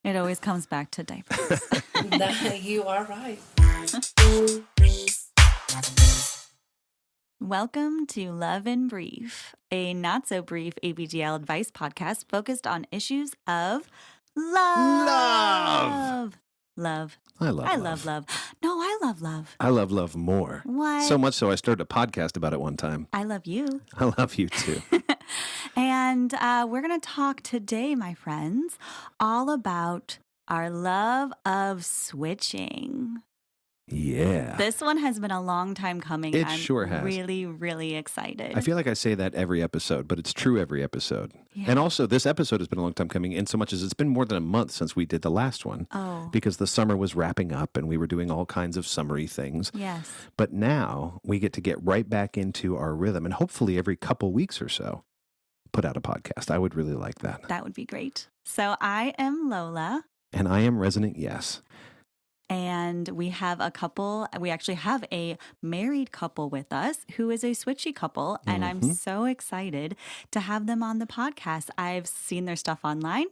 It always comes back to diapers. You are right. Welcome to Love in Brief, a not-so-brief ABDL advice podcast focused on issues of love. Love. I love love. No, I love love. I love love more. What? So much so I started a podcast about it one time. I love you. I love you too. And we're going to talk today, my friends, all about our love of switching. Yeah. This one has been a long time coming. It I'm sure has. really, really excited. I feel like I say that every episode, but it's true every episode. Yeah. And also, this episode has been a long time coming, in so much as it's been more than a month since we did the last one. Oh. Because the summer was wrapping up and we were doing all kinds of summery things. Yes. But now we get to get right back into our rhythm and hopefully every couple weeks or so put out a podcast. I would really like that. That would be great. So I am Lola. And I am Resonant Yes. And we have a couple, we actually have a married couple with us who is a switchy couple. And I'm so excited to have them on the podcast. I've seen their stuff online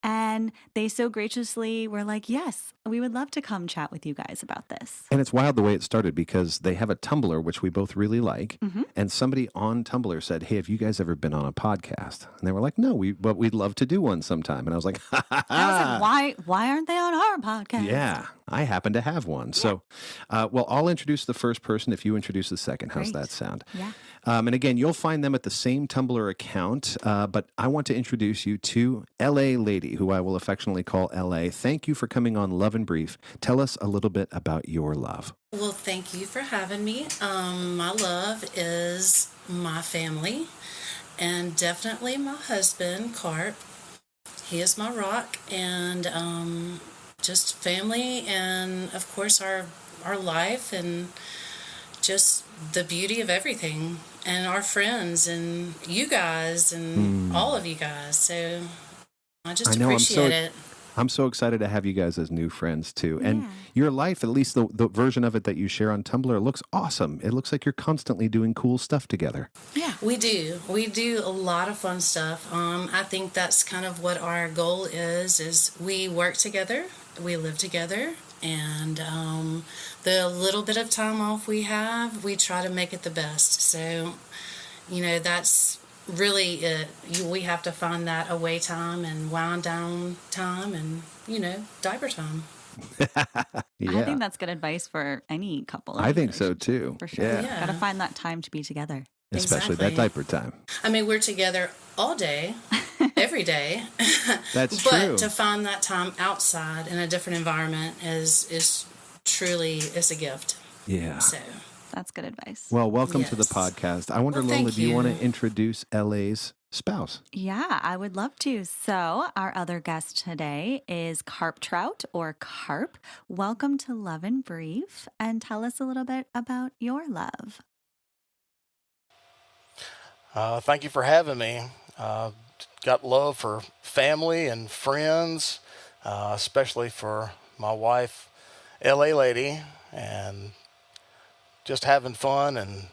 and they so graciously were like, yes, we would love to come chat with you guys about this. And it's wild the way it started because they have a Tumblr, which we both really like. Mm-hmm. And somebody on Tumblr said, hey, have you guys ever been on a podcast? And they were like, no, but we'd love to do one sometime. And I was like, ha ha ha. I was like, why aren't they on our podcast? Yeah, I happen to have one. Yeah. So, well, I'll introduce the first person if you introduce the second. How's that sound? Yeah. And again, you'll find them at the same Tumblr account, but I want to introduce you to LALady, who I will affectionately call LA. Thank you for coming on Love and Brief. Tell us a little bit about your love. Well, thank you for having me. My love is my family and definitely my husband, Carp. He is my rock, and just family, and of course our life, and just the beauty of everything, and our friends and you guys and all of you guys. So I just appreciate it. I'm so excited to have you guys as new friends too. And your life, at least the version of it that you share on Tumblr, looks awesome. It looks like you're constantly doing cool stuff together. Yeah, we do. We do a lot of fun stuff. I think that's kind of what our goal is we work together, we live together, and the little bit of time off we have, we try to make it the best. So, that's really it. We have to find that away time and wind down time and, diaper time. Yeah. I think that's good advice for any couple. I think so too. For sure. Yeah. Got to find that time to be together. Especially that diaper time. I mean, we're together all day, every day. That's but true. to find that time outside in a different environment is truly a gift. Yeah. So that's good advice. Well, welcome to the podcast. I wonder, Lola, do you want to introduce LA's spouse? Yeah, I would love to. So our other guest today is Carptrout, or Carp. Welcome to Love and Brief, and tell us a little bit about your love. Thank you for having me. Got love for family and friends, especially for my wife, LALady, and just having fun and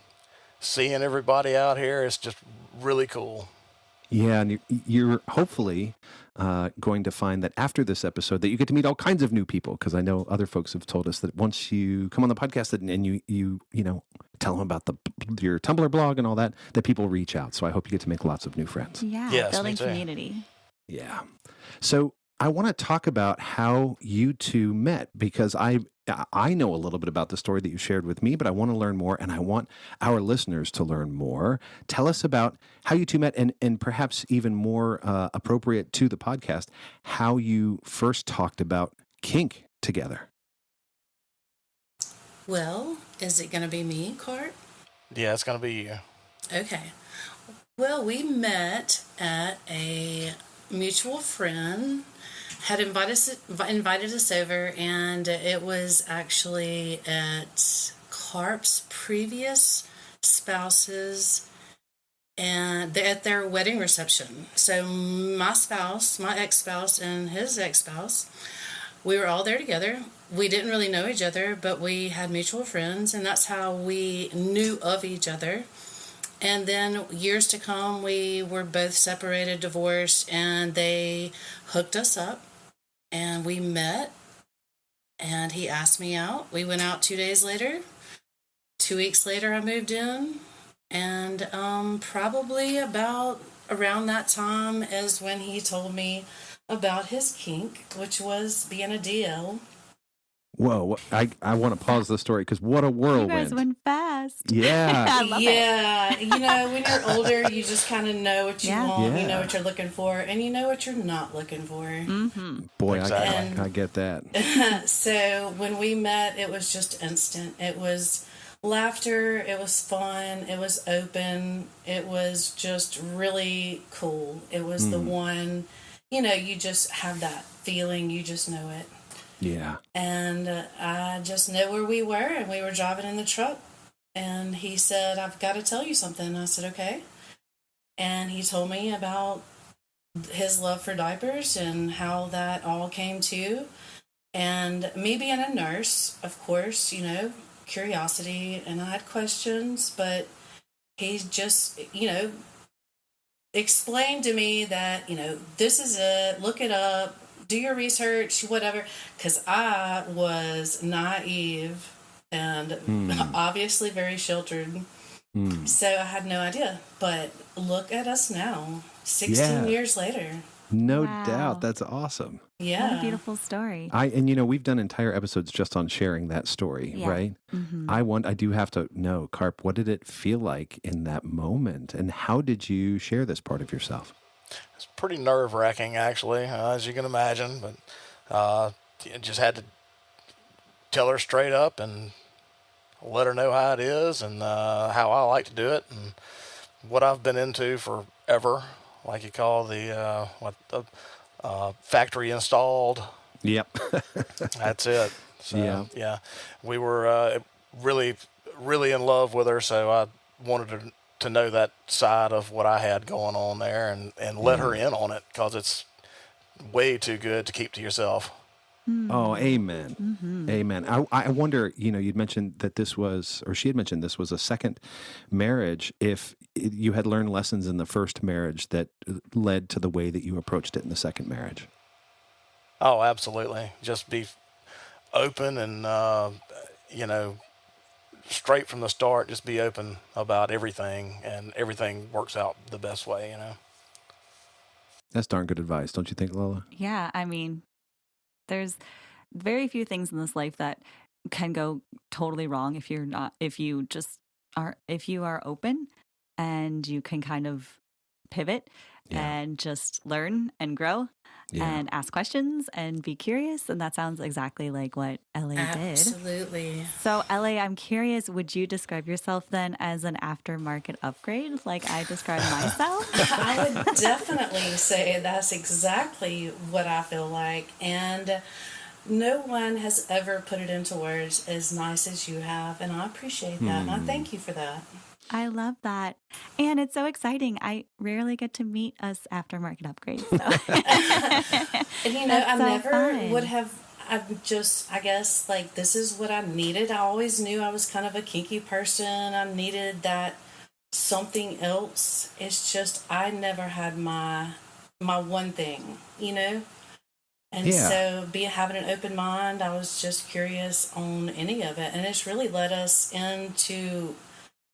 seeing everybody out here is just really cool. Yeah, and you're hopefully going to find that after this episode that you get to meet all kinds of new people, because I know other folks have told us that once you come on the podcast and you tell them about your Tumblr blog and all that people reach out. So I hope you get to make lots of new friends. Yeah, yes, building community. Yeah. So I want to talk about how you two met, because I know a little bit about the story that you shared with me, but I want to learn more, and I want our listeners to learn more. Tell us about how you two met, and perhaps even more appropriate to the podcast, how you first talked about kink together. Well, is it going to be me, Carp? Yeah, it's going to be you. Okay. Well, we met at a mutual friend had invited us over, and it was actually at Carp's previous spouse's and at their wedding reception. So my ex-spouse and his ex-spouse, we were all there together. We didn't really know each other, but we had mutual friends, and that's how we knew of each other. And then years to come, we were both separated, divorced, and they hooked us up. and we met, and he asked me out. We went out 2 days later. 2 weeks later, I moved in, and probably about around that time is when he told me about his kink, which was being a DL. Whoa, I want to pause the story because what a You whirlwind. guys went fast. Yeah. I love it. Yeah, you know, when you're older, you just kind of know what you want, you know Yeah. what you're looking for, and you know what you're not looking for. Boy, Exactly. I get that. So when we met, it was just instant. It was laughter, it was fun, it was open, it was just really cool. It was the one, you know, you just have that feeling, you just know it. Yeah. And I just know where we were, and we were driving in the truck, and he said, "I've got to tell you something." I said, "Okay." And he told me about his love for diapers and how that all came to. And me being a nurse, of course, you know, curiosity, and I had questions, but he just, you know, explained to me that, you know, this is it, look it up, do your research, whatever, because I was naive and obviously very sheltered. So I had no idea. But look at us now, 16 years later. No Wow. doubt. That's awesome. Yeah. What a beautiful story. And you know, we've done entire episodes just on sharing that story, Yeah. right? I do have to know, Carp, what did it feel like in that moment, and how did you share this part of yourself? It's pretty nerve-wracking, actually, as you can imagine. But you just had to tell her straight up and let her know how it is and how I like to do it and what I've been into forever, like you call the factory installed. Yep. That's it. So, Yeah. we were really, really in love with her, so I wanted to know that side of what I had going on there and let her in on it, because it's way too good to keep to yourself. Oh, amen. Amen. I wonder, you know, you'd mentioned that this was, or she had mentioned this was a second marriage. If you had learned lessons in the first marriage that led to the way that you approached it in the second marriage. Oh, absolutely. Just be open and, you know, straight from the start, just be open about everything, and everything works out the best way, you know. That's darn good advice, don't you think, Lola? Yeah, I mean, there's very few things in this life that can go totally wrong if you are open and you can kind of pivot and just learn and grow and ask questions and be curious. And that sounds exactly like what LA did. Absolutely. So LA, I'm curious, would you describe yourself then as an aftermarket upgrade like I described myself? I would definitely say that's exactly what I feel like. And no one has ever put it into words as nice as you have. And I appreciate that. And I thank you for that. I love that. And it's so exciting. I rarely get to meet us aftermarket upgrades. So. And you know, That's I so never fun. would have, I guess, like, this is what I needed. I always knew I was kind of a kinky person. I needed that something else. It's just, I never had my one thing, you know? And so having an open mind, I was just curious on any of it. And it's really led us into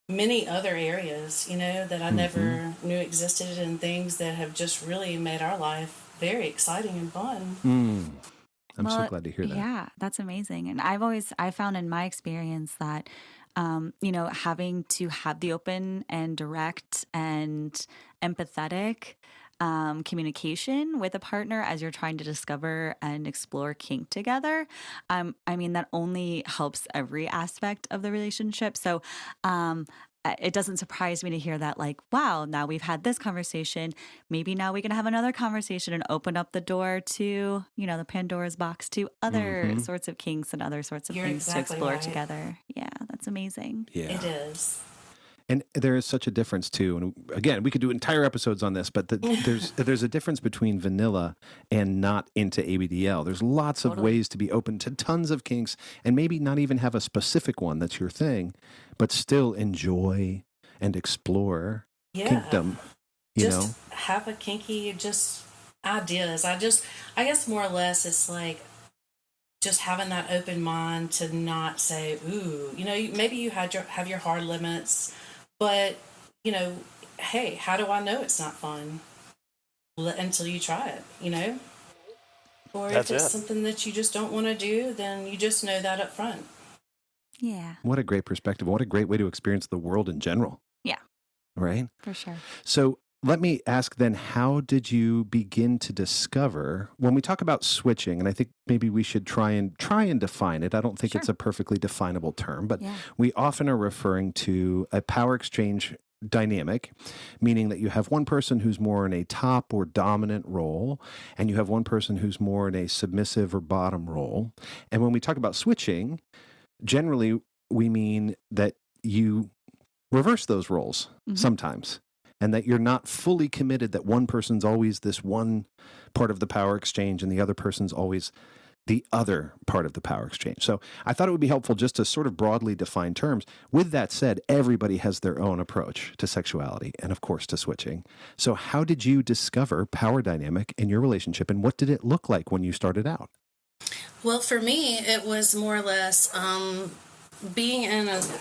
many other areas, you know, that I never knew existed, and things that have just really made our life very exciting and fun. I'm so glad to hear that. Yeah, that's amazing. And I found in my experience that, you know, having to have the open and direct and empathetic communication with a partner as you're trying to discover and explore kink together. I mean, that only helps every aspect of the relationship. So, it doesn't surprise me to hear that, like, wow, now we've had this conversation. Maybe now we can have another conversation and open up the door to, you know, the Pandora's box to other sorts of kinks and other sorts of You're things exactly to explore right. together. Yeah, that's amazing. Yeah. It is. And there is such a difference too. And again, we could do entire episodes on this, but there's a difference between vanilla and not into ABDL. There's lots of ways to be open to tons of kinks, and maybe not even have a specific one that's your thing, but still enjoy and explore kinkdom. You know, Have a kinky, just ideas. I guess more or less it's like just having that open mind to not say, ooh, maybe you have your hard limits, but, hey, how do I know it's not fun? Until you try it, Or if That's it's it. something that you just don't want to do, then you just know that up front. Yeah. What a great perspective. What a great way to experience the world in general. Yeah. Right? For sure. So let me ask then, how did you begin to discover, when we talk about switching, and I think maybe we should try and define it. I don't think it's a perfectly definable term, but we often are referring to a power exchange dynamic, meaning that you have one person who's more in a top or dominant role, and you have one person who's more in a submissive or bottom role. And when we talk about switching, generally we mean that you reverse those roles sometimes, and that you're not fully committed, that one person's always this one part of the power exchange and the other person's always the other part of the power exchange. So I thought it would be helpful just to sort of broadly define terms. With that said, everybody has their own approach to sexuality and, of course, to switching. So how did you discover power dynamic in your relationship, and what did it look like when you started out? Well, for me, it was more or less I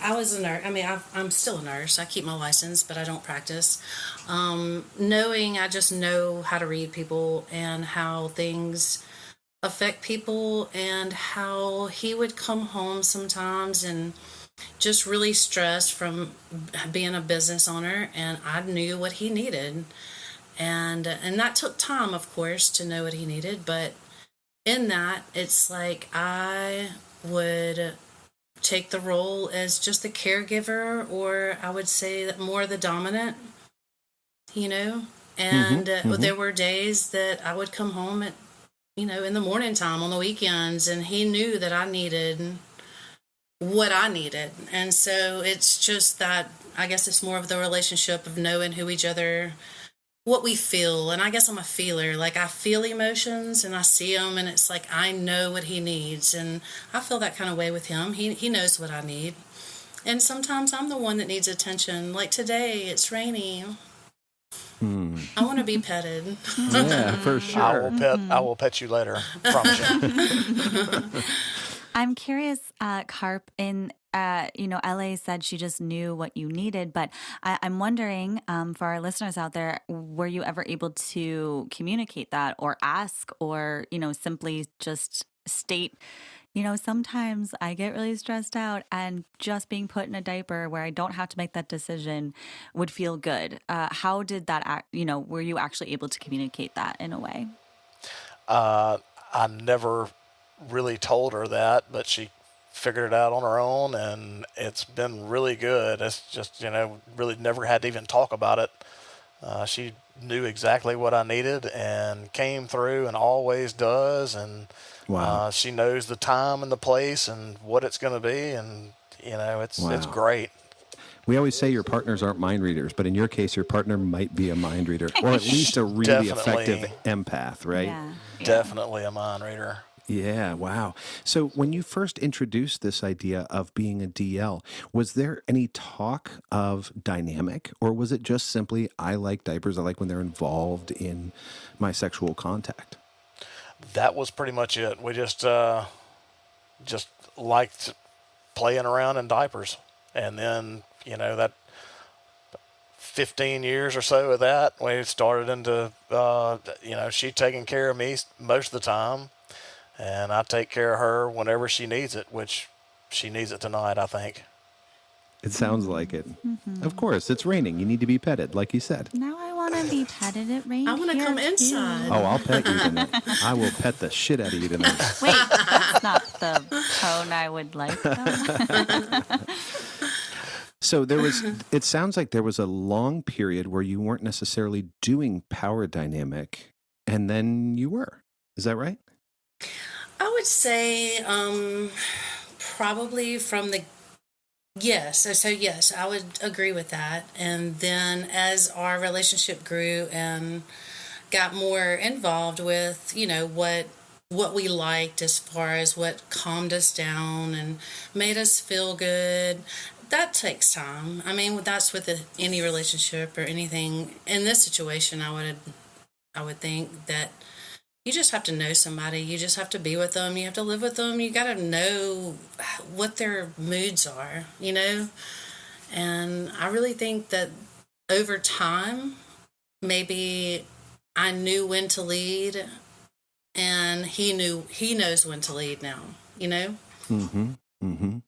was a nurse. I mean, I'm still a nurse. I keep my license, but I don't practice. I just know how to read people and how things affect people, and how he would come home sometimes and just really stressed from being a business owner, and I knew what he needed. And that took time, of course, to know what he needed, but in that, it's like I would take the role as just the caregiver, or I would say that more the dominant, and there were days that I would come home at, in the morning time on the weekends, and he knew that I needed what I needed. And so it's just that, I guess it's more of the relationship of knowing who each other, what we feel. And I guess I'm a feeler. Like, I feel emotions and I see them, and it's like I know what he needs, and I feel that kind of way with him. He knows what I need, and sometimes I'm the one that needs attention. Like today, it's rainy. I want to be petted. Yeah, for sure. I will pet you later. Promise you. I'm curious, Carp, LA said she just knew what you needed, but I'm wondering, for our listeners out there, were you ever able to communicate that, or ask, or, simply just state, sometimes I get really stressed out, and just being put in a diaper where I don't have to make that decision would feel good. How did that were you actually able to communicate that in a way? I never really told her that, but she figured it out on her own, and it's been really good. It's just, really never had to even talk about it. She knew exactly what I needed and came through, and always does. And Wow. she knows the time and the place and what it's going to be, and it's great. We always say your partners aren't mind readers, but in your case, your partner might be a mind reader, or at least a really effective empath, right? Yeah. Definitely a mind reader. Yeah, wow. So when you first introduced this idea of being a DL, was there any talk of dynamic, or was it just simply, I like diapers, I like when they're involved in my sexual contact? That was pretty much it. We just liked playing around in diapers. And then, that 15 years or so of that, we started into, she taking care of me most of the time, and I take care of her whenever she needs it, which she needs it tonight, I think. It sounds like it. Of course, it's raining. You need to be petted, like you said. Now I want to be petted. It rained. I want to come inside. Oh, I'll pet you tonight. I will pet the shit out of you tonight. Wait, that's not the tone I would like, though. So it sounds like there was a long period where you weren't necessarily doing power dynamic, and then you were. Is that right? I would say probably from the yes. So yes, I would agree with that. And then as our relationship grew and got more involved with, what we liked as far as what calmed us down and made us feel good, that takes time. I mean, that's with any relationship or anything. In this situation, I would I would think that you just have to know somebody. You just have to be with them. You have to live with them. You got to know what their moods are, you know? And I really think that over time, maybe I knew when to lead and he knows when to lead now, you know? Mm-hmm. Mm-hmm.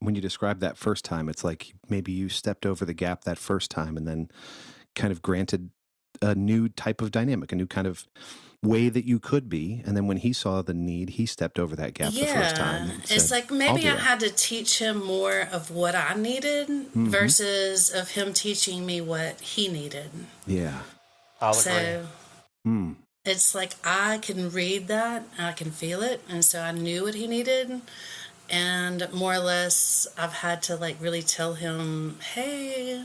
When you describe that first time, it's like maybe you stepped over the gap that first time and then kind of granted a new type of dynamic, a new kind of way that you could be. And then when he saw the need, he stepped over that gap the first time. And It's said, like maybe I that. had to teach him more of what I needed versus of him teaching me what he needed. Yeah. I'll So agree. it's like I can read that, I can feel it, and so I knew what he needed. And more or less, I've had to like really tell him, "Hey,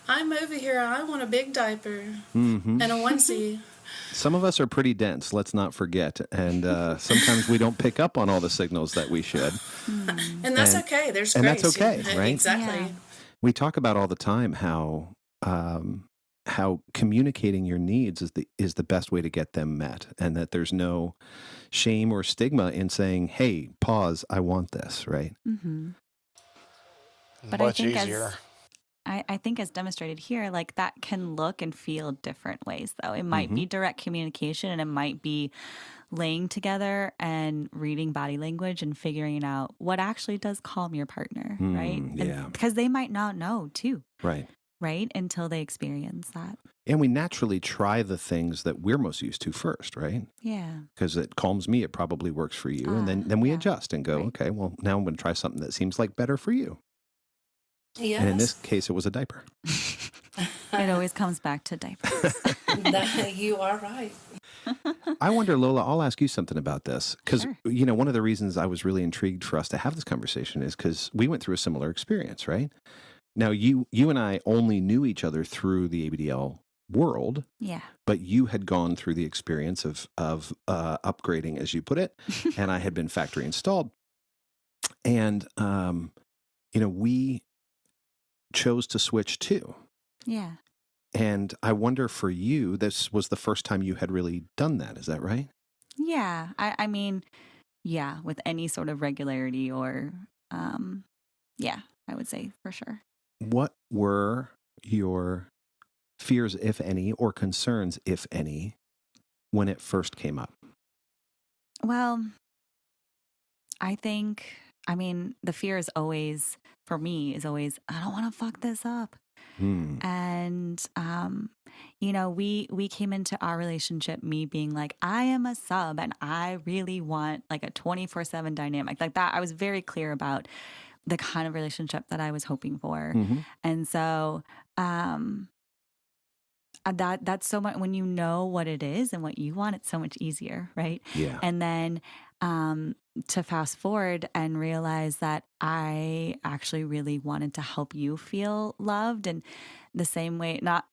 I'm over here. I want a big diaper and a onesie." Some of us are pretty dense, let's not forget. And sometimes we don't pick up on all the signals that we should. And that's okay. There's and grace. that's okay, right? Exactly. Yeah. We talk about all the time how communicating your needs is the best way to get them met, and that there's no shame or stigma in saying, "Hey, pause, I want this," right? Mm-hmm. But much I think easier. I think as demonstrated here, like that can look and feel different ways, though. It might be direct communication, and it might be laying together and reading body language and figuring out what actually does calm your partner, right? Yeah. Because they might not know too, Right. right? Until they experience that. And we naturally try the things that we're most used to first, right? Yeah. Because it calms me, it probably works for you. And then we yeah. adjust and go, Right. okay, well, now I'm going to try something that seems like better for you. Yes. And in this case, it was a diaper. It always comes back to diapers. You are right. I wonder, Lola, I'll ask you something about this. Because, Sure. one of the reasons I was really intrigued for us to have this conversation is because we went through a similar experience, right? Now, you and I only knew each other through the ABDL world, Yeah. but you had gone through the experience of upgrading, as you put it, and I had been factory installed. And, we chose to switch too. Yeah. And I wonder for you, this was the first time you had really done that. Is that right? Yeah. I mean, yeah, with any sort of regularity or, yeah, I would say for sure. What were your fears, if any, or concerns, if any, when it first came up? Well, I mean, the fear is always, for me, is always, I don't want to fuck this up. And, we came into our relationship, me being like, I am a sub and I really want like a 24/7 dynamic like that. I was very clear about the kind of relationship that I was hoping for. And so, that's so much when you know what it is and what you want, it's so much easier. Right. Yeah. And then, to fast forward and realize that I actually really wanted to help you feel loved and the same way, not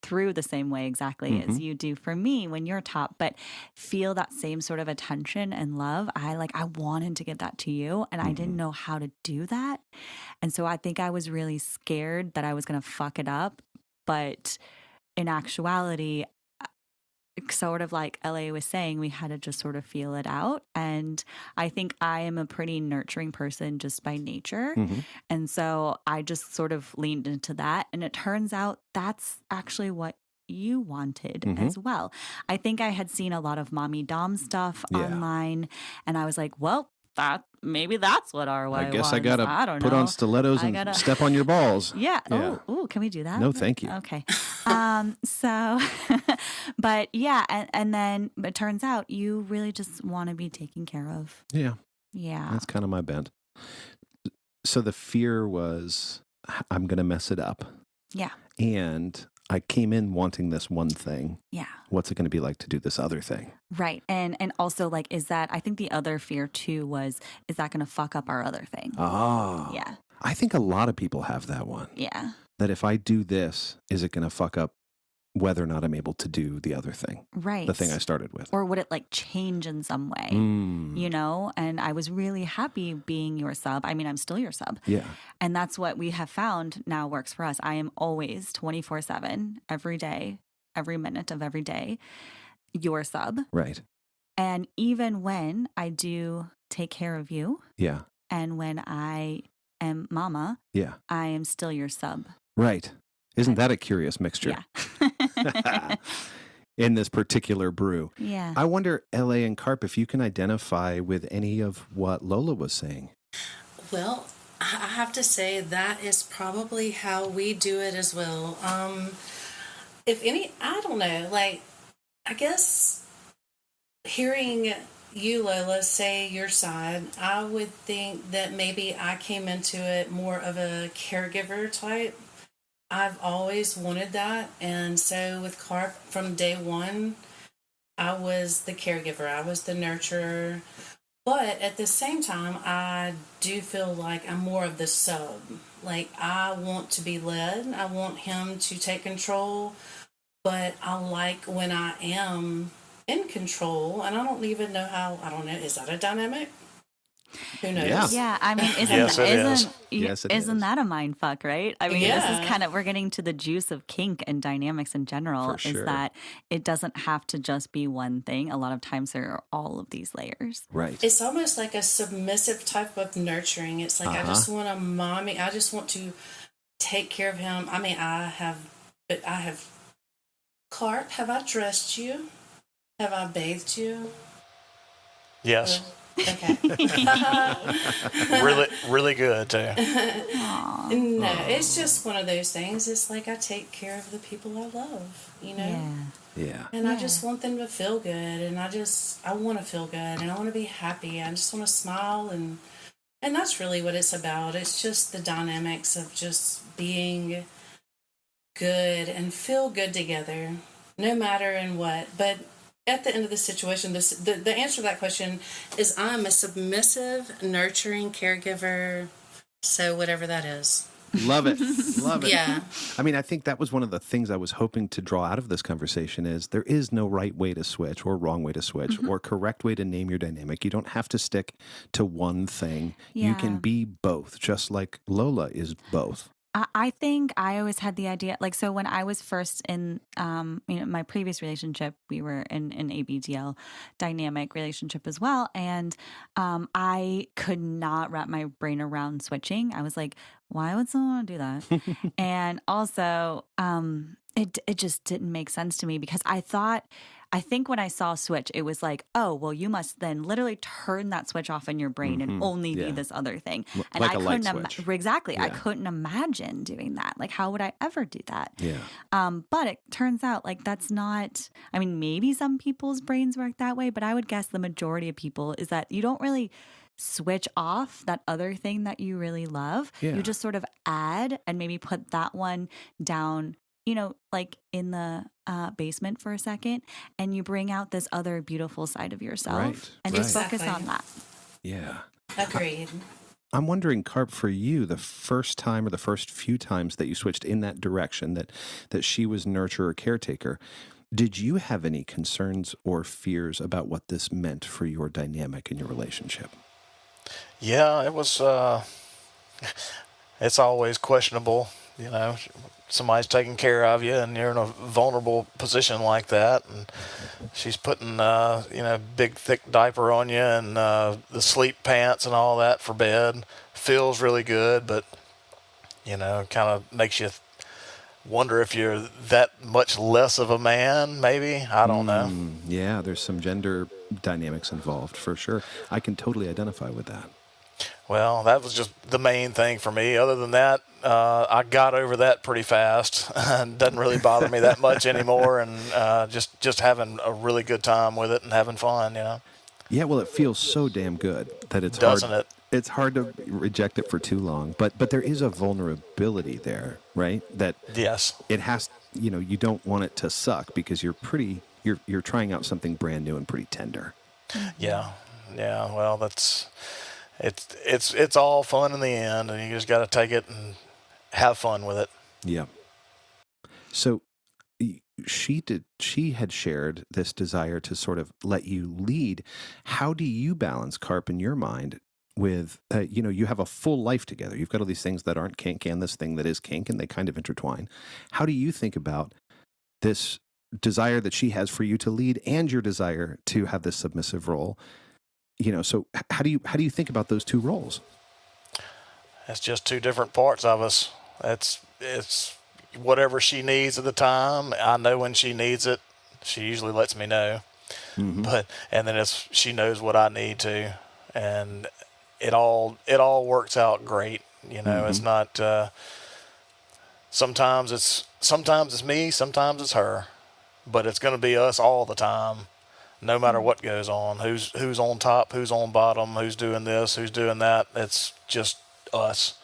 through the same way exactly as you do for me when you're top, but feel that same sort of attention and love. I wanted to give that to you and I didn't know how to do that. And so I think I was really scared that I was going to fuck it up. But in actuality, sort of like LA was saying, we had to just sort of feel it out. And I think I am a pretty nurturing person just by nature. And so I just sort of leaned into that. And it turns out that's actually what you wanted as well. I think I had seen a lot of mommy dom stuff online. And I was like, well, maybe that's what our wife I guess wants. I gotta put on stilettos and step on your balls. Yeah. Oh, can we do that? No, thank you. Okay. So, but yeah, and then it turns out you really just want to be taken care of. Yeah. Yeah. That's kind of my bent. So the fear was, I'm going to mess it up. Yeah. And I came in wanting this one thing. Yeah. What's it going to be like to do this other thing? Right. And also like, I think the other fear too was, is that going to fuck up our other thing? Oh. Yeah. I think a lot of people have that one. Yeah. That if I do this, is it going to fuck up whether or not I'm able to do the other thing? Right. The thing I started with. Or would it like change in some way? And I was really happy being your sub. I mean, I'm still your sub. Yeah. And that's what we have found now works for us. I am always 24/7 every day every minute of every day, your sub. Right. And even when I do take care of you, Yeah. and when I am mama, Yeah. I am still your sub. Right. Isn't that a curious mixture? Yeah. In this particular brew. Yeah. I wonder, LA and Carp, if you can identify with any of what Lola was saying. Well, I have to say that is probably how we do it as well. If any, I don't know, like, I guess hearing you, Lola, say your side, I would think that maybe I came into it more of a caregiver type. I've always wanted that. And so with Carp, from day one, I was the caregiver, I was the nurturer. But at the same time, I do feel like I'm more of the sub. Like, I want to be led, I want him to take control, but I like when I am in control, and I don't even know how, I don't know, is that a dynamic? Who knows? Yeah. Yeah, I mean, Yes, it is. Yes, it isn't is. that a mind fuck, right? I mean, this Yeah. is kind of, we're getting to the juice of kink and dynamics in general, For sure. is that it doesn't have to just be one thing. A lot of times there are all of these layers. Right. It's almost like a submissive type of nurturing. It's like, I just want a mommy, I just want to take care of him. I mean, I have, Carp, have I dressed you? Have I bathed you? Yes. Okay. Really good too. No, it's just one of those things. It's like I take care of the people I love, you know? Yeah. Yeah. And I just want them to feel good, and I want to feel good, and I want to be happy. I just want to smile, and that's really what it's about. It's just the dynamics of just being good and feel good together, no matter in what. But at the end of the situation, the answer to that question is I'm a submissive, nurturing caregiver. So whatever that is. Love it. Love it. Yeah. I mean, I think that was one of the things I was hoping to draw out of this conversation is there is no right way to switch or wrong way to switch or correct way to name your dynamic. You don't have to stick to one thing. You can Yeah. be both, just like Lola is both. I think I always had the idea, like, so when I was first in, my previous relationship, we were in an ABDL dynamic relationship as well. And I could not wrap my brain around switching. I was like, why would someone want to do that? And also, it just didn't make sense to me because I think when I saw switch, it was like, oh, well, you must then literally turn that switch off in your brain and only be this other thing. And Like I a light couldn't switch. exactly. I Yeah. couldn't imagine doing that. Like, how would I ever do that? Yeah. But it turns out like that's not. I mean, maybe some people's brains work that way, but I would guess the majority of people is that you don't really switch off that other thing that you really love. Yeah. You just sort of add and maybe put that one down, like in the basement for a second, and you bring out this other beautiful side of yourself Right, and just right. focus on that. Yeah. Agreed. I'm wondering, Carp, for you, the first time or the first few times that you switched in that direction, that she was nurturer, caretaker, did you have any concerns or fears about what this meant for your dynamic in your relationship? Yeah, it was. It's always questionable, somebody's taking care of you and you're in a vulnerable position like that, and she's putting big thick diaper on you and the sleep pants and all that for bed. Feels really good, but kind of makes you wonder if you're that much less of a man, maybe. I don't know. Yeah, there's some gender dynamics involved for sure. I can totally identify with that. Well, that was just the main thing for me. Other than that, I got over that pretty fast. It doesn't really bother me that much anymore, and just having a really good time with it and having fun, Yeah, well, it feels so damn good that it's Doesn't hard. it? It's hard to reject it for too long, but there is a vulnerability there, right? That Yes. it has. You don't want it to suck because you're trying out something brand new and pretty tender. Yeah. Well, it's all fun in the end, and you just got to take it and have fun with it. Yeah. So she had shared this desire to sort of let you lead. How do you balance, Carp, in your mind with, you have a full life together. You've got all these things that aren't kink and this thing that is kink, and they kind of intertwine. How do you think about this desire that she has for you to lead and your desire to have this submissive role. So how do you think about those two roles? It's just two different parts of us. It's whatever she needs at the time. I know when she needs it. She usually lets me know. And then she knows what I need to, and it all works out great. It's not. Sometimes it's me, sometimes it's her, but it's going to be us all the time, no matter what goes on. Who's on top, who's on bottom, who's doing this, who's doing that. It's just us,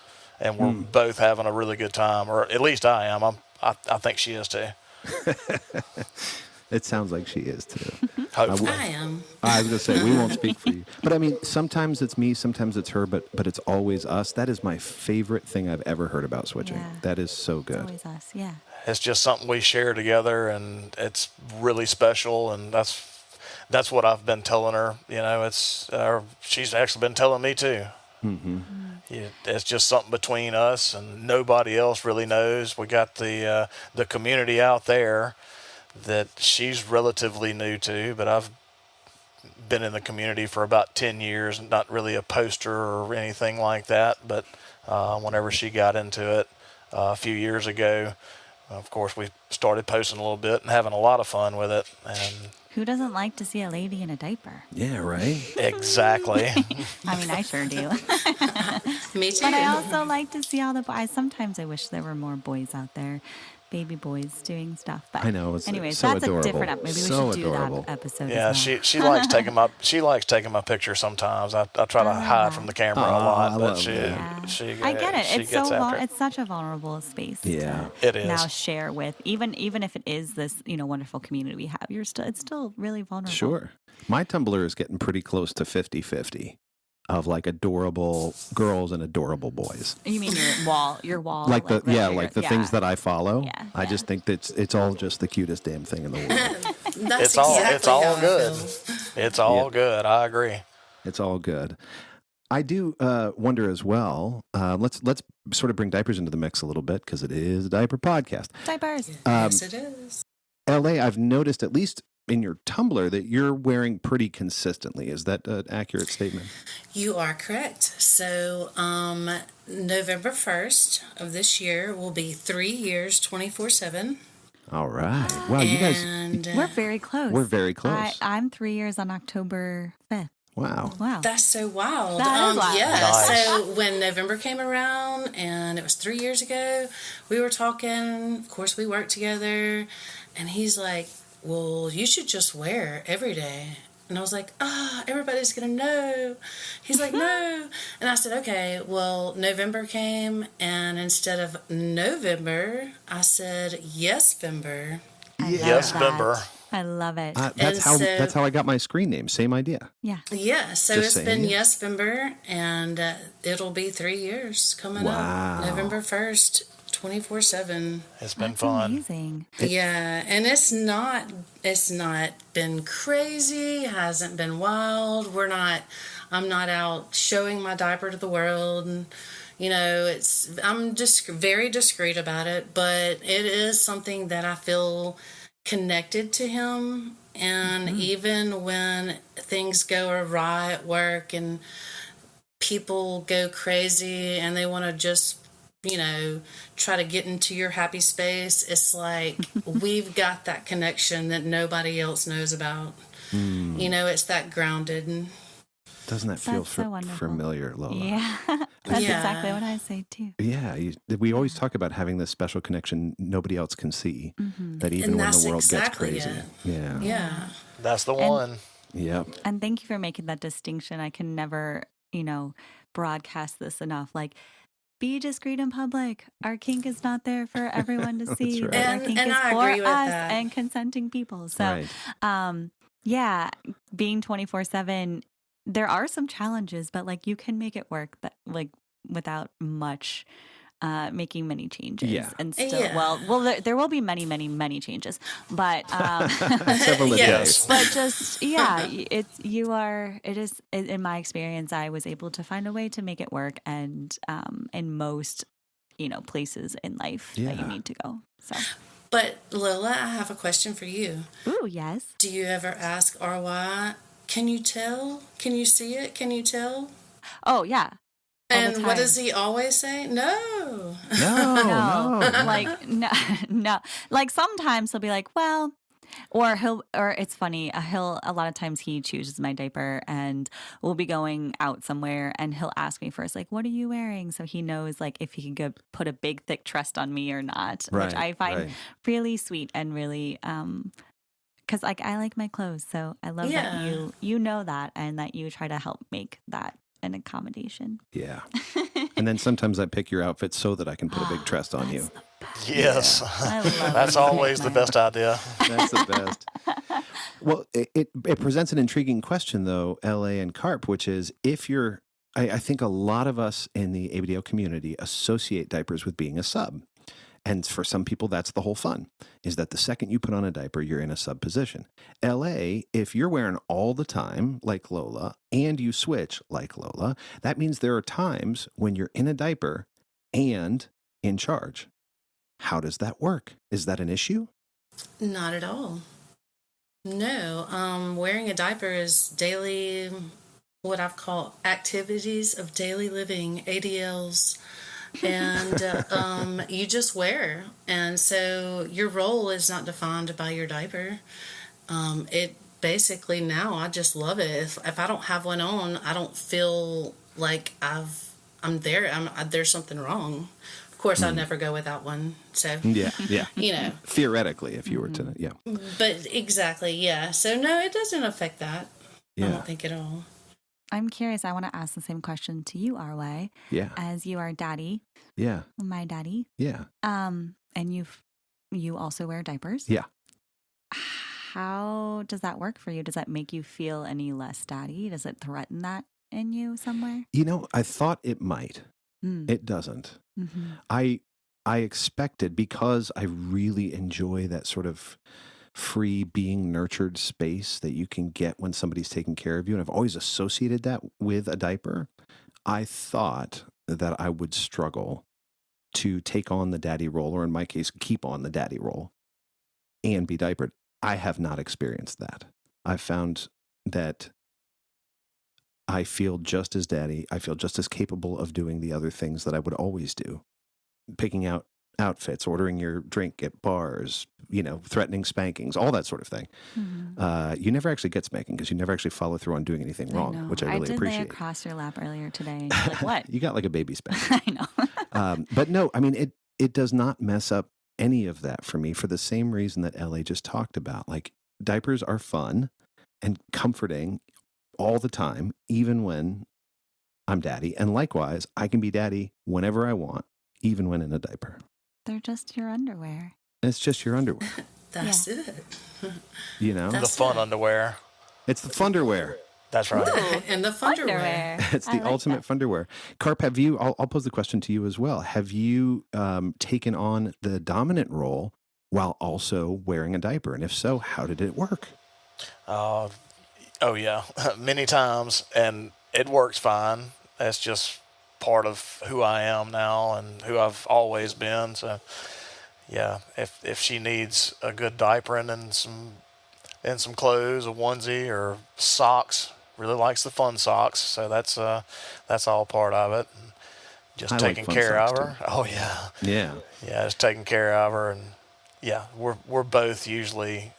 and we're both having a really good time, or at least I am. I think she is too. It sounds like she is too. Hopefully. I am. I was going to say, we won't speak for you. But I mean, sometimes it's me, sometimes it's her, but it's always us. That is my favorite thing I've ever heard about switching. Yeah. That is so good. It's always us, yeah. It's just something we share together, and it's really special, and that's what I've been telling her. She's actually been telling me too. It's just something between us, and nobody else really knows. We got the community out there that she's relatively new to, but I've been in the community for about 10 years, not really a poster or anything like that, but whenever she got into it a few years ago, of course, we started posting a little bit and having a lot of fun with it. And who doesn't like to see a lady in a diaper? Yeah, right? Exactly. I mean, I sure do. Me too. But I also like to see all the boys. Sometimes I wish there were more boys out there, baby boys doing stuff. But I know. anyways, so that's adorable. a different episode. Maybe So we should adorable. do that episode. Yeah, as well. she likes taking my picture sometimes. I try to hide from the camera a lot, but she I get it. She It's gets so after it. it's such a vulnerable space. Yeah. to It is. now share with even if it is this wonderful community we have. It's still really vulnerable. Sure. My Tumblr is getting pretty close to 50-50 of like adorable girls and adorable boys. You mean your wall? Like the regular- things that I follow. Yeah, I just think that it's all just the cutest damn thing in the world. That's It's all exactly how I good. feel. It's all good. I agree. It's all good. I do wonder as well. Let's sort of bring diapers into the mix a little bit because it is a diaper podcast. diapers. Yes, it is. LA, I've noticed at least in your Tumblr that you're wearing pretty consistently. Is that an accurate statement? You are correct. So, November 1st of this year will be 3 years, 24/7. All right. Wow, you guys, And We're very close. we're very close. I'm 3 years on October 5th. Wow. Wow. that's so wild. That is wild. Yeah. Nice. So when November came around, and it was 3 years ago, we were talking. Of course, we worked together, and he's like, "Well, you should just wear it every day." And I was like, everybody's going to know. He's like, no. And I said, okay. Well, November came, and instead of November, I said, yes-vember. Yes, that. member. I love it. That's how I got my screen name. Same idea. Yeah. Yeah, so Just it's saying, been yeah. yes-vember, and it'll be 3 years coming Wow. up. November 1st, 24/7. It's been That's fun. amazing. Yeah, and it's not been crazy, hasn't been wild. I'm not out showing my diaper to the world, and I'm just very discreet about it, but it is something that I feel connected to him. And even when things go awry at work and people go crazy and they want to just try to get into your happy space, it's like we've got that connection that nobody else knows about. It's that grounded. And Doesn't that feel That's so wonderful. familiar, Lola? Yeah. That's Yeah. exactly what I say too. Yeah, we always talk about having this special connection nobody else can see. That even And when that's the world exactly gets crazy. it. Yeah. yeah. That's the one. Yep. And thank you for making that distinction. I can never, broadcast this enough. Like, be discreet in public. Our kink is not there for everyone to see. right. But our And- kink and is I for agree with us that. and consenting people. So, Right. yeah, being 24/7, there are some challenges, but like you can make it work that like without much making many changes. Yeah. And still, Yeah. there will be many, many, many changes, but Several a day. Yes. but just it is in my experience, I was able to find a way to make it work, and in most places in life that you Yeah. need to go. So But Lola, I have a question for you. Ooh, yes. Do you ever ask RY, can you tell? Can you see it? Can you tell? Oh, yeah. All the And what does time. he always say? No. No, No, no. like no, no. Like sometimes he'll be like, well, or it's funny. He'll a lot of times he chooses my diaper, and we'll be going out somewhere, and he'll ask me first, like, "What are you wearing?" So he knows like if he can go put a big thick trust on me or not, which Right, I find right. really sweet and really because like I like my clothes, so I love that Yeah. you know that and that you try to help make that an accommodation. Yeah. And then sometimes I pick your outfit so that I can put a big trust on you. Yes. I love That's when you always pick the my- best idea. That's the best. Well, it presents an intriguing question, though, LA and Carp, which is if you're, I think a lot of us in the ABDL community associate diapers with being a sub. And for some people, that's the whole fun, is that the second you put on a diaper, you're in a sub position. LA, if you're wearing all the time, like Lola, and you switch like Lola, that means there are times when you're in a diaper and in charge. How does that work? Is that an issue? Not at all. No. Wearing a diaper is daily, what I've called activities of daily living, ADLs. And you just wear. And so your role is not defined by your diaper. It basically now I just love it. If I don't have one on, I don't feel like I'm there. There's something wrong. Of course, I'd never go without one. So Yeah, yeah. you know, Theoretically, if you were to, yeah. but exactly, yeah. So no, it doesn't affect that. I Yeah, don't think at all. I'm curious. I want to ask the same question to you, RY, yeah, as you are daddy, yeah, my daddy. yeah, And you also wear diapers. yeah. How does that work for you? Does that make you feel any less daddy? Does it threaten that in you somewhere? You know, I thought it might. Mm. It doesn't. Mm-hmm. I expected, because I really enjoy that sort of free being nurtured space that you can get when somebody's taking care of you. And I've always associated that with a diaper. I thought that I would struggle to take on the daddy role, or in my case, keep on the daddy role and be diapered. I have not experienced that. I've found that I feel just as daddy. I feel just as capable of doing the other things that I would always do. Picking out outfits, ordering your drink at bars, threatening spankings, all that sort of thing. Mm-hmm. You never actually get spanking because you never actually follow through on doing anything wrong, which I really did lay appreciate. across your lap earlier today. And you're like, what? You got like a baby spank. I know. But no, I mean, it does not mess up any of that for me, for the same reason that LA just talked about. Like, diapers are fun and comforting all the time, even when I'm daddy. And likewise, I can be daddy whenever I want, even when in a diaper. They're just your underwear. It's just your underwear, That's it. you know? That's The fun it. underwear. It's the funderwear. That's right. And the funderwear. Underwear. It's the I like ultimate funderwear. Carp, have you, I'll pose the question to you as well. Have you taken on the dominant role while also wearing a diaper? And if so, how did it work? Oh yeah, many times, and it works fine. That's just part of who I am now and who I've always been. So yeah, if she needs a good diapering and some clothes, a onesie or socks, really likes the fun socks. So that's all part of it. And just I like taking fun care of socks, her. too. Oh yeah, Yeah. yeah, just taking care of her, and yeah, we're both usually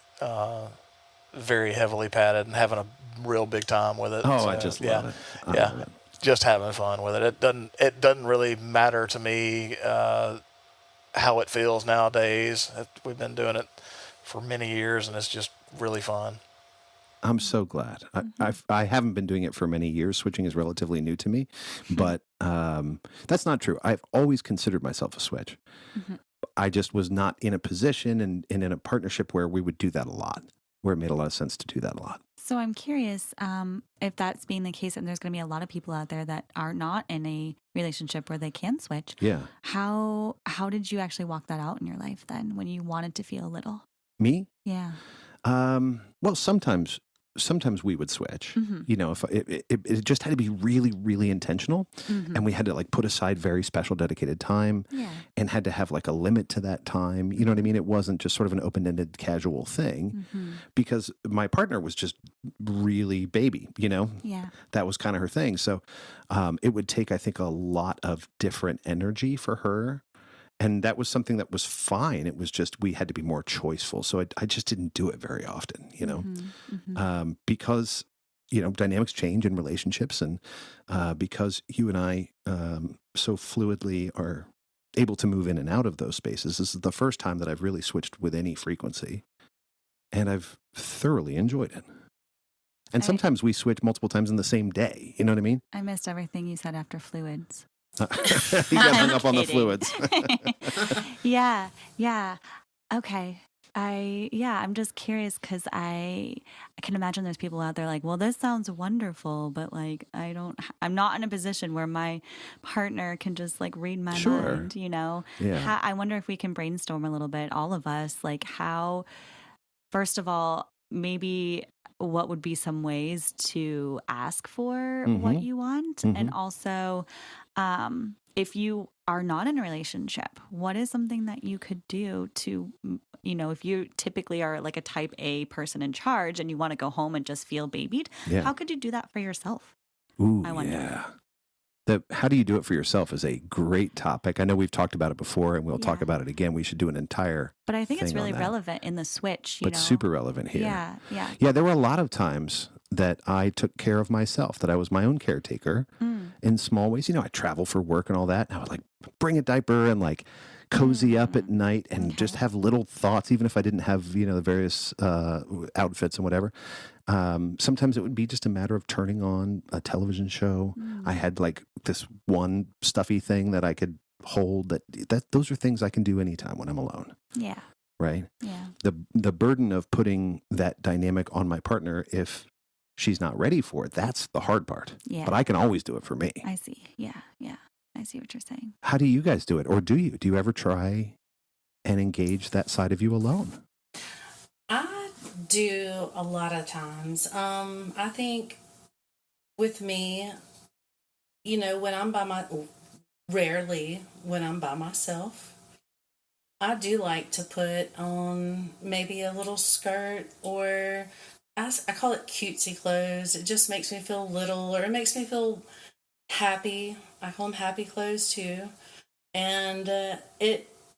very heavily padded and having a real big time with it. Oh, So, I just yeah, love it. I yeah, love it. just having fun with it. It doesn't really matter to me how it feels nowadays. We've been doing it for many years, and it's just really fun. I'm so glad. I haven't been doing it for many years. Switching is relatively new to me, but that's not true. I've always considered myself a switch. Mm-hmm. I just was not in a position and in a partnership where we would do that a lot, where it made a lot of sense to do that a lot. So I'm curious if that's being the case, and there's going to be a lot of people out there that are not in a relationship where they can switch. Yeah. How did you actually walk that out in your life then when you wanted to feel little? Me? Yeah. Well, sometimes sometimes we would switch, if it just had to be really, really intentional, and we had to like put aside very special dedicated time and had to have like a limit to that time. You know what I mean? It wasn't just sort of an open-ended casual thing because my partner was just really baby, that was kind of her thing. So it would take, I think, a lot of different energy for her. And that was something that was fine. It was just we had to be more choiceful. So I just didn't do it very often, because, dynamics change in relationships. And because you and I so fluidly are able to move in and out of those spaces, this is the first time that I've really switched with any frequency. And I've thoroughly enjoyed it. And sometimes we switch multiple times in the same day. You know what I mean? I missed everything you said after fluids. You got hung up on the fluids. Yeah. Okay. I'm just curious because I can imagine there's people out there like, well, this sounds wonderful, but like, I'm not in a position where my partner can just like read my mind, Yeah. I wonder if we can brainstorm a little bit, all of us, like how, first of all, maybe what would be some ways to ask for what you want? And also, if you are not in a relationship, what is something that you could do to, if you typically are like a type A person in charge and you want to go home and just feel babied, how could you do that for yourself? Ooh, I wonder. Yeah. How do you do it for yourself is a great topic. I know we've talked about it before and we'll talk about it again. We should do an entire But I think it's thing really on that. relevant in the switch, But super relevant here. Yeah. Yeah, there were a lot of times that I took care of myself, that I was my own caretaker in small ways. I travel for work and all that. And I would like bring a diaper and like cozy up at night and just have little thoughts, even if I didn't have, the various outfits and whatever. Sometimes it would be just a matter of turning on a television show. I had like this one stuffy thing that I could hold that those are things I can do anytime when I'm alone. Yeah. Right. Yeah. The burden of putting that dynamic on my partner, if she's not ready for it, that's the hard part. Yeah. But I can always do it for me. I see. Yeah. I see what you're saying. How do you guys do it? Or do you ever try and engage that side of you alone? I do a lot of times. I think with me, when I'm rarely when I'm by myself, I do like to put on maybe a little skirt or I call it cutesy clothes. It just makes me feel little, or it makes me feel happy. I call them happy clothes too. And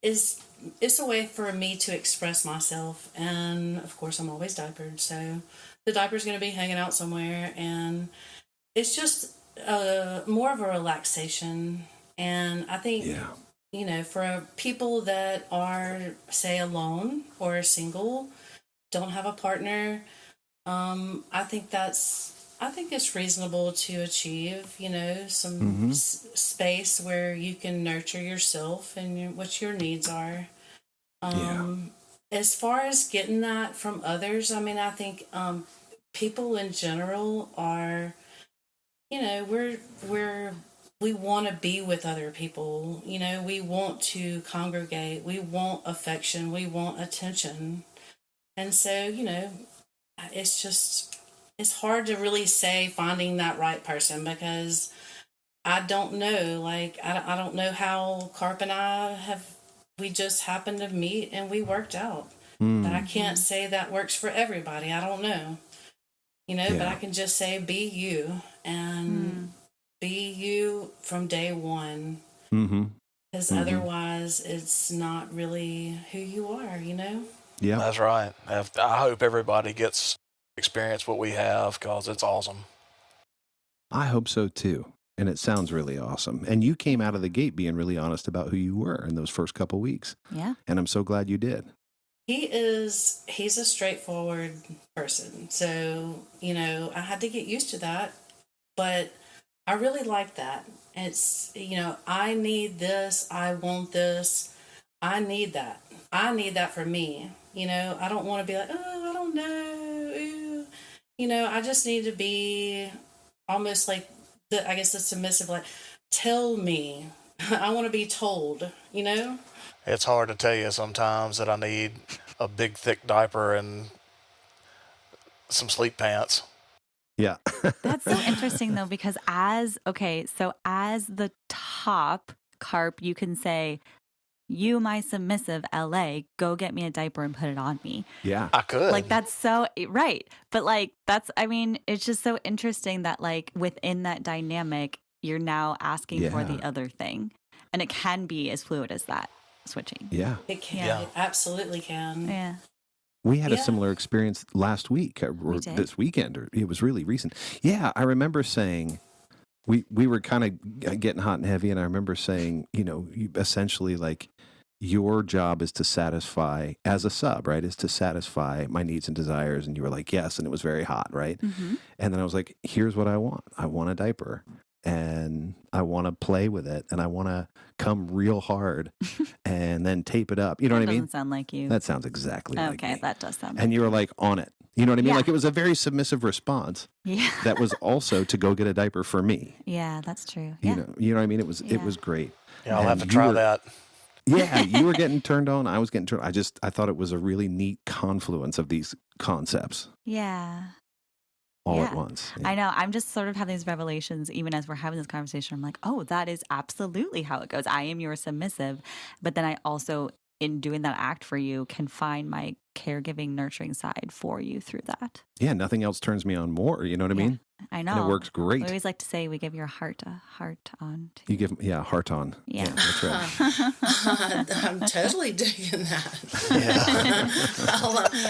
it's a way for me to express myself. And of course, I'm always diapered, so the diaper's going to be hanging out somewhere. And it's just more of a relaxation. And I think, for people that are, say, alone or single, don't have a partner, I think it's reasonable to achieve, some space where you can nurture yourself and what your needs are. As far as getting that from others, I think people in general are, we want to be with other people. We want to congregate. We want affection. We want attention. And so, it's hard to really say finding that right person because I don't know. Like, I don't know how Carp and I we just happened to meet and we worked out. But I can't say that works for everybody. I don't know. But I can just say be you and be you from day one. Because otherwise it's not really who you are, Yeah, that's right. I hope everybody gets experience what we have because it's awesome. I hope so too. And it sounds really awesome. And you came out of the gate being really honest about who you were in those first couple weeks. Yeah. And I'm so glad you did. He's a straightforward person. So, I had to get used to that. But I really like that. It's, I need this. I want this. I need that. I need that for me. I don't want to be like, oh, I don't know. Ooh. I just need to be almost like the submissive, like, tell me. I want to be told, It's hard to tell you sometimes that I need a big, thick diaper and some sleep pants. Yeah. That's so interesting though, because as the top Carp, you can say, "You, my submissive LA, go get me a diaper and put it on me." Yeah. I could. Like that's so right. But like I mean, it's just so interesting that like within that dynamic, you're now asking for the other thing. And it can be as fluid as that, switching. Yeah. It can. Yeah. It absolutely can. Yeah. We had a Yeah. similar experience last week or did? this weekend, or it was really recent. Yeah, I remember saying we were kind of getting hot and heavy, and I remember saying, essentially like your job is to satisfy as a sub, right? Is to satisfy my needs and desires, and you were like, yes, and it was very hot, right? Mm-hmm. And then I was like, here's what I want. I want a diaper. And I want to play with it, and I want to come real hard and then tape it up. You know what I mean? Doesn't sound like you. That sounds exactly like okay, me. that does sound. And you were like on it. You know what I mean? Yeah. Like it was a very submissive response. Yeah. That was also to go get a diaper for me. Yeah, that's true. You Yeah. know what I mean? It was Yeah. great. Yeah, I'll And have to you try were- that. Yeah, you were getting turned on. I was getting turned. I thought it was a really neat confluence of these concepts Yeah. all Yeah. at once. I know. I'm just sort of having these revelations, even as we're having this conversation. I'm like, oh, that is absolutely how it goes. I am your submissive. But then I also, in doing that act for you, can find my caregiving, nurturing side for you through that. Yeah, nothing else turns me on more. You know what I Yeah, mean? I know. And it works great. We always like to say we give your heart a heart on. Too. You give, heart on. Yeah. That's right. I'm totally digging that. Yeah.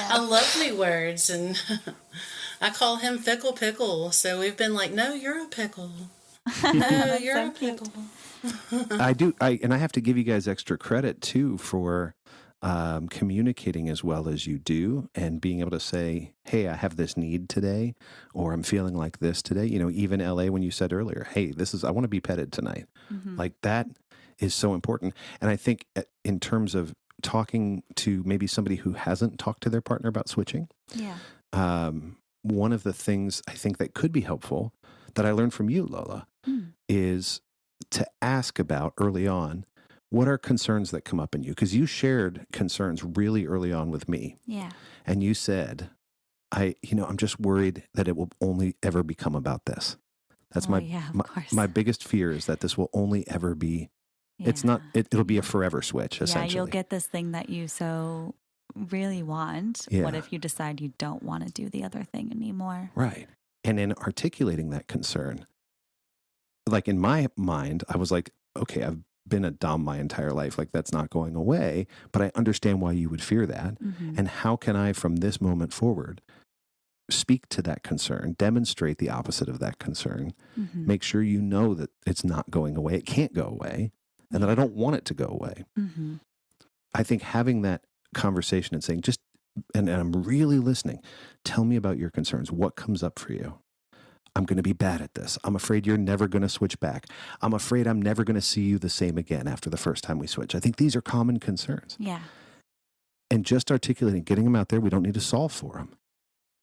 I love me words, and I call him Fickle Pickle. So we've been like, no, you're a pickle. No, you're so a cute. pickle. I do. And I have to give you guys extra credit too for communicating as well as you do, and being able to say, hey, I have this need today, or I'm feeling like this today. Even LA, when you said earlier, hey, I want to be petted tonight. Mhm. Like that is so important. And I think in terms of talking to maybe somebody who hasn't talked to their partner about switching, Yeah. one of the things I think that could be helpful that I learned from you, Lola, is to ask about early on, what are concerns that come up in you? Because you shared concerns really early on with me. Yeah. And you said, I'm just worried that it will only ever become about this. That's Oh, yeah, of course. my biggest fear is that this will only ever be, it's Yeah. not, it'll be a forever switch, Yeah, essentially. you'll get this thing that you so really want. Yeah. What if you decide you don't want to do the other thing anymore? Right. And in articulating that concern, like in my mind, I was like, okay, I've been a dom my entire life. Like that's not going away, but I understand why you would fear that. Mhm. And how can I, from this moment forward, speak to that concern, demonstrate the opposite of that concern, Mhm. make sure you know that it's not going away, it can't go away, and that I don't want it to go away. Mhm. I think having that conversation and saying, and I'm really listening, tell me about your concerns. What comes up for you? I'm going to be bad at this. I'm afraid you're never going to switch back. I'm afraid I'm never going to see you the same again after the first time we switch. I think these are common concerns. Yeah. And just articulating, getting them out there, we don't need to solve for them.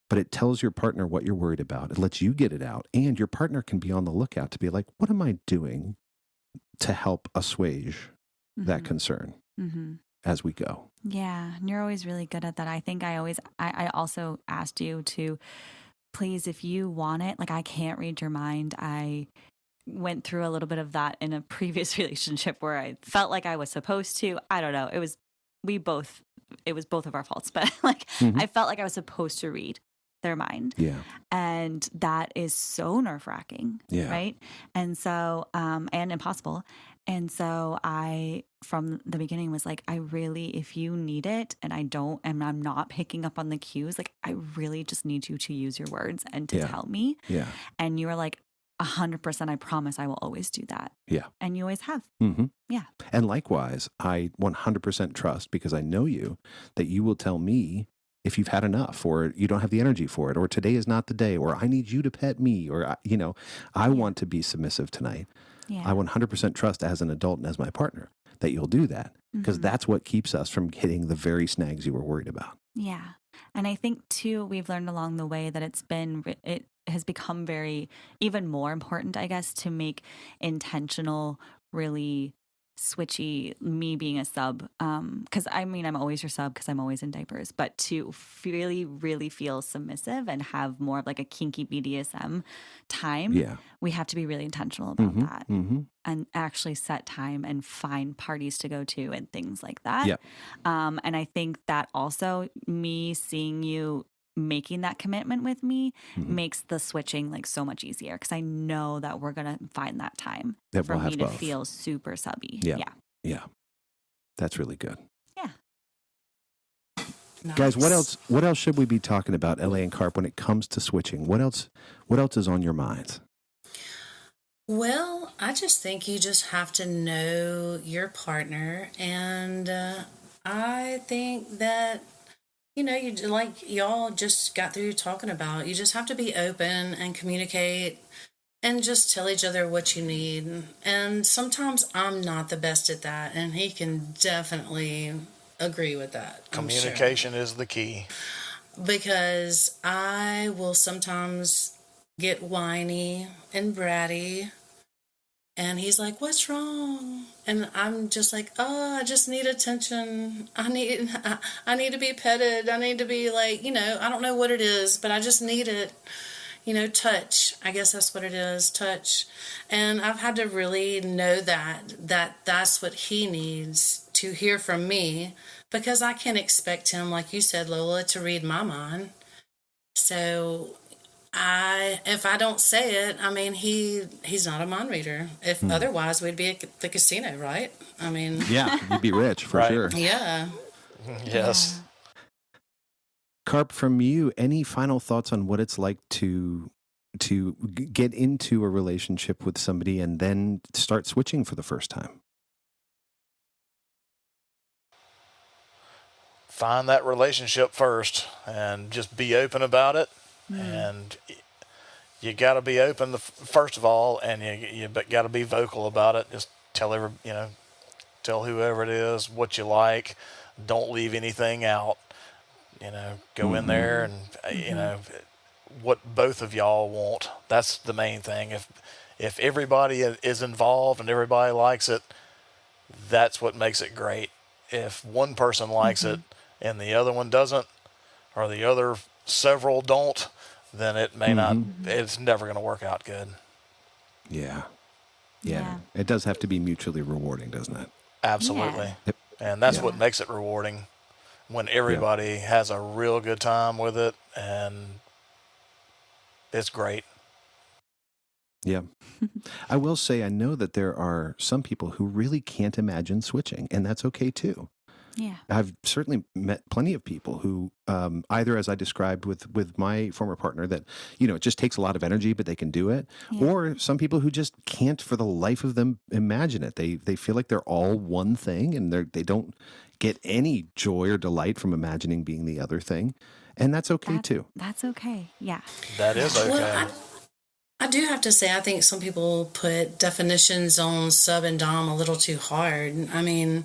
But it tells your partner what you're worried about. It lets you get it out. And your partner can be on the lookout to be like, what am I doing to help assuage that Mhm. concern Mhm. as we go? Yeah, and you're always really good at that. I think I also asked you to please, if you want it, like I can't read your mind. I went through a little bit of that in a previous relationship where I felt like I was supposed to. I don't know. It was both of our faults, but like Mhm. I felt like I was supposed to read their mind. Yeah. And that is so nerve-wracking, Yeah. right? And so, and impossible. And so I, from the beginning was like, I really, if you need it and I don't, and I'm not picking up on the cues, like I really just need you to use your words and to Yeah. tell me. Yeah. And you were like, 100%, I promise I will always do that. Yeah. And you always have. Mm-hmm. Yeah. And likewise, I 100% trust, because I know you, that you will tell me if you've had enough, or you don't have the energy for it, or today is not the day, or I need you to pet me, or, I want to be submissive tonight. Yeah. I 100% trust as an adult and as my partner that you'll do that, because Mhm. that's what keeps us from hitting the very snags you were worried about. Yeah. And I think too, we've learned along the way that it has become even more important, I guess, to make intentional, really switchy, me being a sub, because I mean, I'm always your sub because I'm always in diapers, but to really, really feel submissive and have more of like a kinky BDSM time, we have to be really intentional about that and actually set time and find parties to go to and things like that. And I think that also me seeing you making that commitment with me makes the switching like so much easier because I know that we're going to find that time for me to feel super subby. Yeah. That's really good. Yeah. Nice. Guys, what else should we be talking about, LA and Carp, when it comes to switching? What else is on your minds? Well, I just think you just have to know your partner, and I think that you like y'all just got through talking about, you just have to be open and communicate and just tell each other what you need. And sometimes I'm not the best at that, and he can definitely agree with that. Communication is the key. Because I will sometimes get whiny and bratty, and he's like, "What's wrong?" And I'm just like, "Oh, I just need attention. I need to be petted. I need to be like, I don't know what it is, but I just need it. Touch. I guess that's what it is, touch." And I've had to really know that's what he needs to hear from me, because I can't expect him, like you said, Lola, to read my mind. So if I don't say it, I mean, he's not a mind reader. If otherwise, we'd be at the casino, right? I mean, yeah, you'd be rich for sure. Yeah. Yes. Carp, from you, any final thoughts on what it's like to get into a relationship with somebody and then start switching for the first time? Find that relationship first and just be open about it. And you got to be open first of all, and you got to be vocal about it. Just tell whoever it is what you like. Don't leave anything out. Go in there and what both of y'all want. That's the main thing. If everybody is involved and everybody likes it, that's what makes it great. If one person likes it and the other one doesn't, or the other several don't, then it may not, it's never going to work out good. Yeah. It does have to be mutually rewarding, doesn't it? Absolutely. Yeah. And that's what makes it rewarding, when everybody has a real good time with it, and it's great. Yeah. I will say, I know that there are some people who really can't imagine switching, and that's okay too. Yeah. I've certainly met plenty of people who, either as I described with my former partner, that, it just takes a lot of energy, but they can do it. Yeah. Or some people who just can't for the life of them imagine it. They feel like they're all one thing, and they don't get any joy or delight from imagining being the other thing. And that's okay too. That's okay. Yeah. That is okay. Well, I do have to say, I think some people put definitions on sub and dom a little too hard. I mean,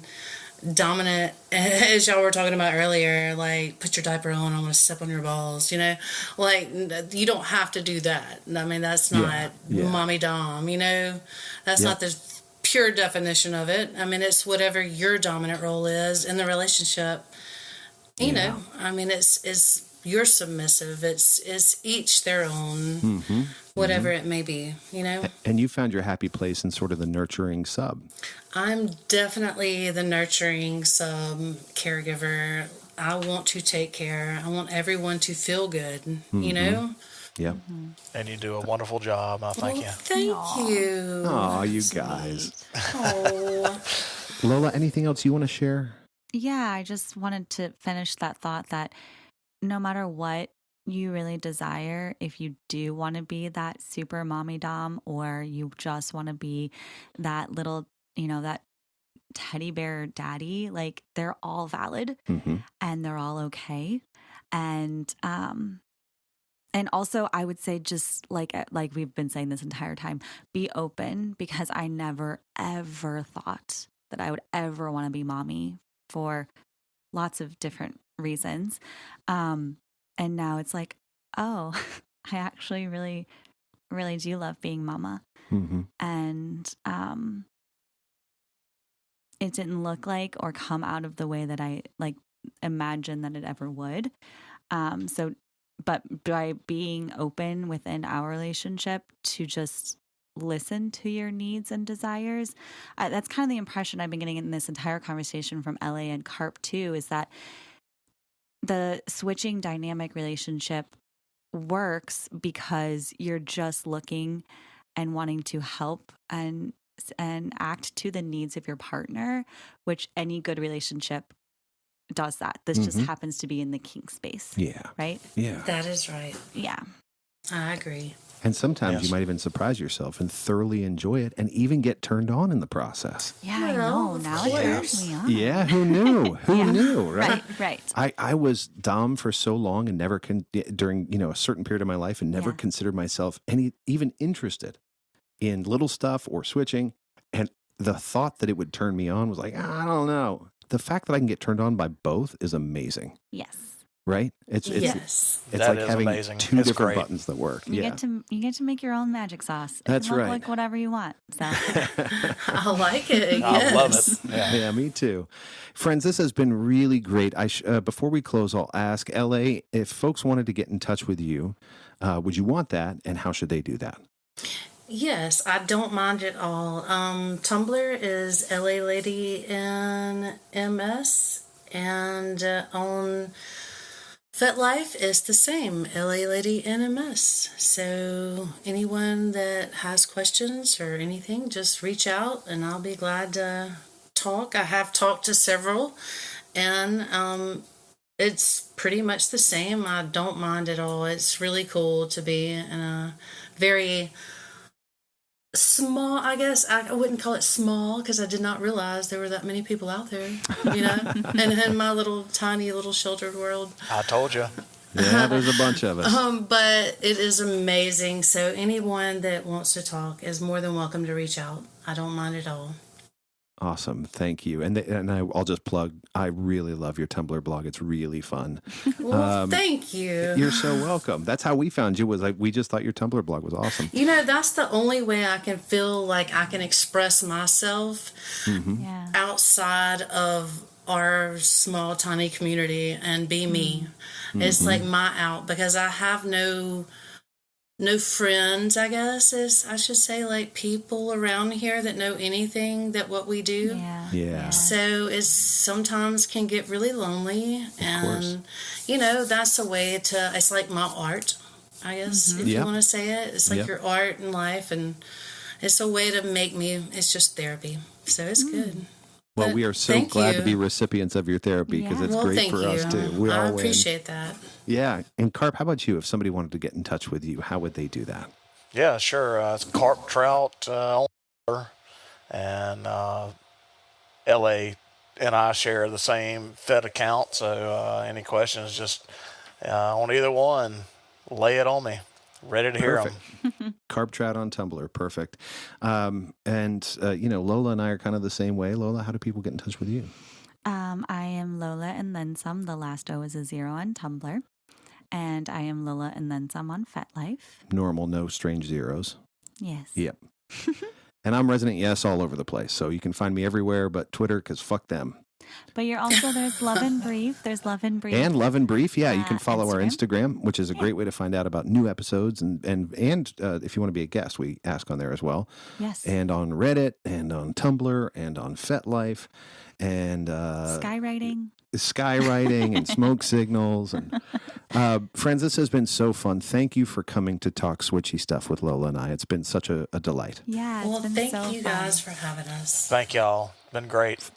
dominant, as y'all were talking about earlier, like, put your diaper on, I want to step on your balls, like, you don't have to do that. I mean, that's not mommy dom, that's not the pure definition of it. I mean, it's whatever your dominant role is in the relationship. I mean, it's you're submissive. It's each their own, whatever it may be, And you found your happy place in sort of the nurturing sub. I'm definitely the nurturing sub caregiver. I want to take care. I want everyone to feel good, Yeah. And you do a wonderful job. I thank you. Thank you. Oh, you guys. Oh. Lola, anything else you want to share? Yeah, I just wanted to finish that thought that no matter what you really desire, if you do want to be that super mommy dom, or you just want to be that little, that teddy bear daddy, like, they're all valid and they're all okay. And also I would say, just like we've been saying this entire time, be open, because I never ever thought that I would ever want to be mommy, for lots of different reasons. And now it's like, oh, I actually really, really do love being mama. And it didn't look like or come out of the way that I like imagined that it ever would. But by being open within our relationship to just listen to your needs and desires, that's kind of the impression I've been getting in this entire conversation from LA and Carp too, is that the switching dynamic relationship works because you're just looking and wanting to help and act to the needs of your partner, which any good relationship does that. This just happens to be in the kink space. Yeah. Right? Yeah. That is right. Yeah. I agree. And sometimes you might even surprise yourself and thoroughly enjoy it and even get turned on in the process. Yeah, I know. Now it turns me on. Yeah, who knew? Who knew, right? Right. I was dom for so long and never during, a certain period of my life and never considered myself even interested in little stuff or switching. And the thought that it would turn me on was like, I don't know. The fact that I can get turned on by both is amazing. Yes. Right? It's That like is having amazing. two It's different great. buttons that work. You get to make your own magic sauce. It That's can look right. like whatever you want. So I like it. I love Yes. it. Yeah. Yeah, me too. Friends, this has been really great. Before we close, I'll ask LA, if folks wanted to get in touch with you, would you want that? And how should they do that? Yes, I don't mind at all. Tumblr is LALadyinMS, and on FetLife is the same, LALadyinMS. So anyone that has questions or anything, just reach out and I'll be glad to talk. I have talked to several, and it's pretty much the same. I don't mind at all. It's really cool to be in a very small, I guess I wouldn't call it small because I did not realize there were that many people out there, and in my little tiny little sheltered world. I told you. Yeah, there's a bunch of us. But it is amazing. So anyone that wants to talk is more than welcome to reach out. I don't mind at all. Awesome. Thank you. And I'll just plug, I really love your Tumblr blog. It's really fun. Well, thank you. You're so welcome. That's how we found you, was like, we just thought your Tumblr blog was awesome. That's the only way I can feel like I can express myself yeah. outside of our small, tiny community and be me. It's like my out, because I have no friends, I guess, I should say, like people around here that know anything that what we do. Yeah. So it sometimes can get really lonely, and that's a way to. It's like my art, I guess, if you want to say it. It's like your art and life, and it's a way to make me. It's just therapy, so it's good. Well, But we are so thank glad you. to be recipients of your therapy, because it's great thank for you. us too. We I all win. appreciate that. Yeah. And Carp, how about you? If somebody wanted to get in touch with you, how would they do that? Yeah, sure. It's carptrout on Twitter, and LA and I share the same Fed account. So any questions, just on either one, lay it on me. Ready to hear them. Carptrout on Tumblr. Perfect. Lola and I are kind of the same way. Lola, how do people get in touch with you? I am Lola and then some. The last O is a 0 on Tumblr. And I am Lola and then some on FetLife. Normal, no strange zeros. Yes. Yep. And I'm Resident Yes all over the place. So you can find me everywhere but Twitter, because fuck them. But there's Love and Brief. There's Love and Brief. And Love and Brief. Yeah, you can follow our Instagram. Instagram, which is a great way to find out about new episodes. And if you want to be a guest, we ask on there as well. Yes. And on Reddit and on Tumblr and on FetLife and Skywriting and smoke signals. And friends, this has been so fun. Thank you for coming to talk switchy stuff with Lola and I. It's been such a delight. Yeah. Well, It's been thank so you fun. guys for having us. Thank y'all. Been great.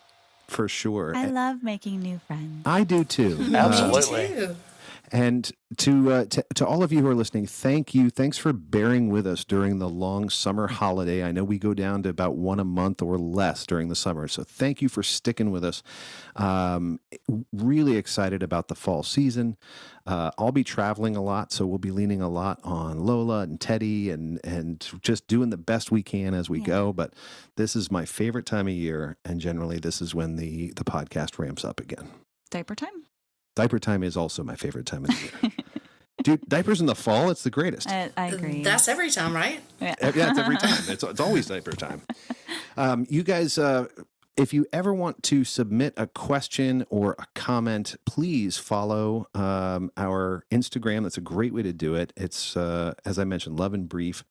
For sure. I love making new friends. I do too. Absolutely. Me too. And to all of you who are listening, thank you. Thanks for bearing with us during the long summer holiday. I know we go down to about one a month or less during the summer. So thank you for sticking with us. Really excited about the fall season. I'll be traveling a lot, so we'll be leaning a lot on Lola and Teddy and just doing the best we can as we go. But this is my favorite time of year, and generally this is when the podcast ramps up again. Diaper time. Diaper time is also my favorite time of the year. Dude, diapers in the fall, it's the greatest. I agree. That's every time, right? Yeah, it's every time. It's always diaper time. You guys, If you ever want to submit a question or a comment, please follow our Instagram. That's a great way to do it. It's, as I mentioned, Love and Brief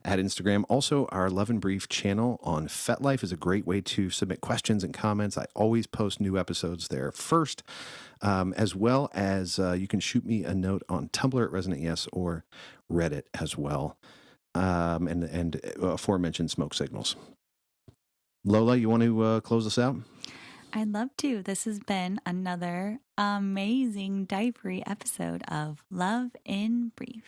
at Instagram. Also, our Love and Brief channel on FetLife is a great way to submit questions and comments. I always post new episodes there first, as well as you can shoot me a note on Tumblr at Resonant Yes or Reddit as well, and aforementioned smoke signals. Lola, you want to close us out? I'd love to. This has been another amazing diapery episode of Love in Brief.